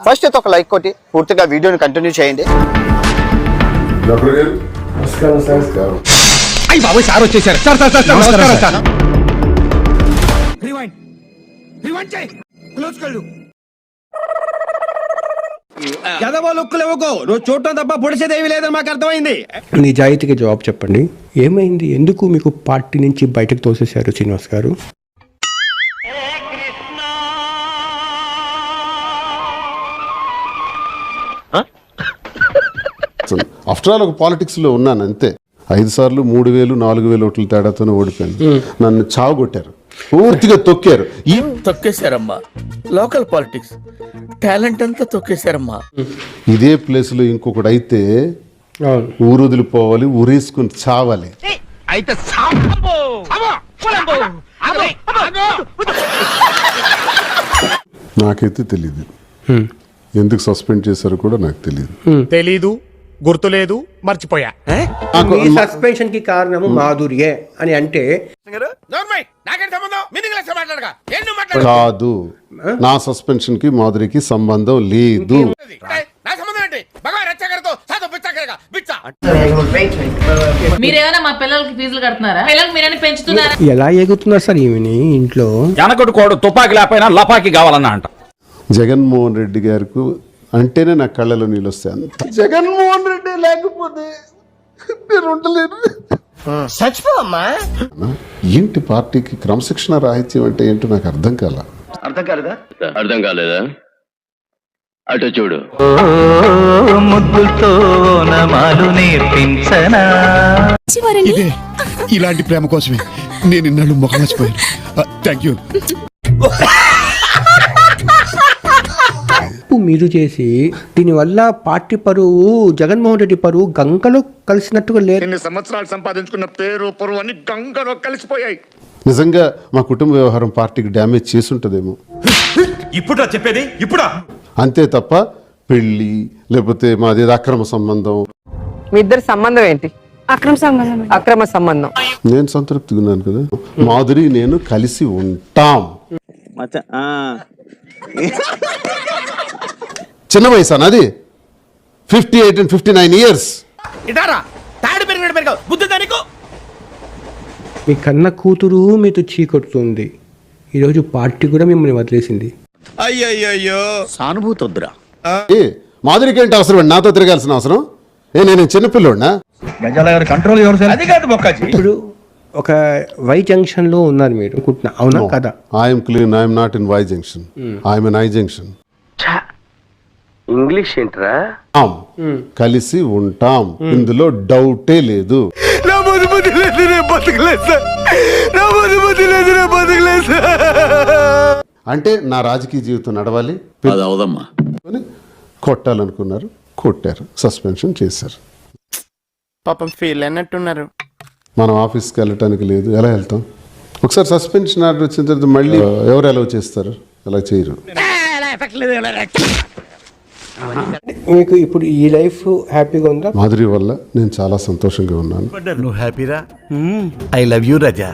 First అయితే ఒక like కొట్టి పూర్తిగా వీడియోని కంటిన్యూ చేయండి. సార్ వచ్చేసారు. నువ్వు చూడటం తప్ప పొడిచేదేవి లేదని మాకు అర్థమైంది. నిజాయితీగా జవాబు చెప్పండి, ఏమైంది? ఎందుకు మీకు పార్టీ నుంచి బయటకు తోసేశారు శ్రీనివాస్ గారు? ఆఫ్టర్ ఆల్ ఒక పాలిటిక్స్ లో ఉన్నాను అంతే. 5 సార్లు 3,000 4,000 ఓట్ల తేడాతోనే ఓడిపోయాను. నన్ను చావుగొట్టారు, పూర్తిగా తొక్కారు. తొక్కేశారమ్మా, లోకల్ పాలిటిక్స్ టాలెంట్ అంతా తొక్కేశారమ్మా. ఇదే ప్లేస్ లో ఇంకొకటి అయితే ఊరు వదిలిపోవాలి, ఊరేసుకుని చావాలి. నాకైతే తెలీదు ఎందుకు సస్పెండ్ చేశారో కూడా నాకు తెలీదు, గుర్తులేదు, మర్చిపోయా. సస్పెన్షన్ కి కారణం మాధుర్యే అని అంటే కాదు. నా సస్పెన్షన్ కి మాధురికి సంబంధం లేదు. మీరేమైనా మా పిల్లలకి ఫీజులు కడుతున్నారా? పిల్లలకి మీరైనా పెంచుతున్నారా? ఎలా ఎగుతున్నారు సార్ ఈమెని ఇంట్లో? జనకొడు కోడు తుపాకి లేకపోయినా లపాకి కావాలన్నా అంట. జగన్మోహన్ రెడ్డి గారికి అంటేనే నా కళ్ళలో నీళ్ళు వస్తాయి. అంత జగన్మోహన్ రెడ్డి లేకపోతే నేను ఉండలేను. ఏంటి పార్టీకి క్రమశిక్షణ రాహిత్యం అంటే ఏంటో నాకు అర్థం కాలేదా? అటు చూడు. ముద్దులతో నమాలు నేర్పించనా. ఇలాంటి ప్రేమ కోసమే నేను ఇన్నాళ్ళు ముఖం మర్చిపోయాను. Thank you. మీరు చేసి దీనివల్ల పార్టీ పరువు, జగన్మోహన్ రెడ్డి పరువు గంగలో కలిసినట్టుగా లేదు. 2 సంవత్సరాలు సంపాదించుకున్న పేరు పరువు అన్ని గంగలో కలిసిపోయాయి. నిజంగా మా కుటుంబ వ్యవహారం పార్టీకి డ్యామేజ్ చేసుంటదేమో. ఇప్పుడు చెప్పేది ఇప్పుడా? అంతే తప్ప పెళ్లి లేకపోతే మాది అక్రమ సంబంధం. మీ ఇద్దరు సంబంధం ఏంటి? అక్రమ సంబంధం. నేను సంతృప్తిగా ఉన్నాను కదా. మాధురి నేను కలిసి ఉంటాం. చిన్న వయసు అన్నది 58 and 59 years. మీ కన్న కూతురు మీతో చీకొడుతుంది. ఈరోజు పార్టీ కూడా మిమ్మల్ని వదిలేసింది. అయ్యయ్యో, సానుభూతి వద్దురా. మాధురికి ఏంటి అవసరం అండి నాతో తిరగాల్సిన అవసరం? నేను చిన్నపిల్లోడినా? ఇప్పుడు ఒక వై జంక్షన్ లో ఉన్నారు మీరు అనుకుంటున్నా, అవునా కదా? I'm clean, I'm not in Y junction, I'm in I junction. English ఏంట్రా? కలిసి ఉంటాం, ఇందులో డౌటే లేదు. అంటే నా రాజకీయ జీవితం నడవాలి. కొట్టాలనుకున్నారు, కొట్టారు, సస్పెన్షన్ చేశారు. పాపం ఫీల్ అన్నట్టున్నారు. మనం ఆఫీస్కి వెళ్ళటానికి లేదు, ఎలా వెళ్తాం? ఒకసారి సస్పెన్షన్ ఆర్డర్ వచ్చిన తర్వాత మళ్ళీ ఎవరు అలౌ చేస్తారు? అలా చేయరు. మీకు ఇప్పుడు ఈ లైఫ్ హ్యాపీగా ఉందా? మాధురి వల్ల నేను చాలా సంతోషంగా ఉన్నాను. నువ్వు హ్యాపీరా? I love you Raza.